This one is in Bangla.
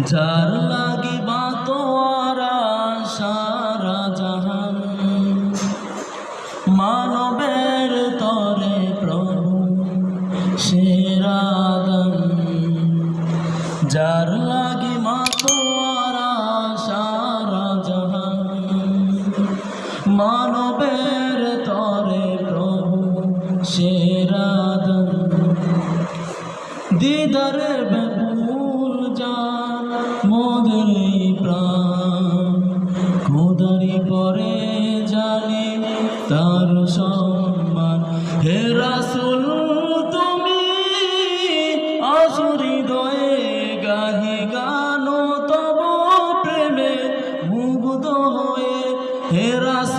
যার লাগিবা তোয়ারা সারা জাহান, মানবের তরে প্রভু সেরা দান। যার লাগিবা তোয়ারা সারা জাহান, মানবের তরে প্রভু সেরা দান। দিদারে বেকুল জান মোদের প্রাণ, খোদারি পরে জানি তার সম্মান। হে রাসূল তুমি অসুহৃদয়ে গাহি গান তব প্রেমে মুগ্ধ হয়ে। হে রাসূল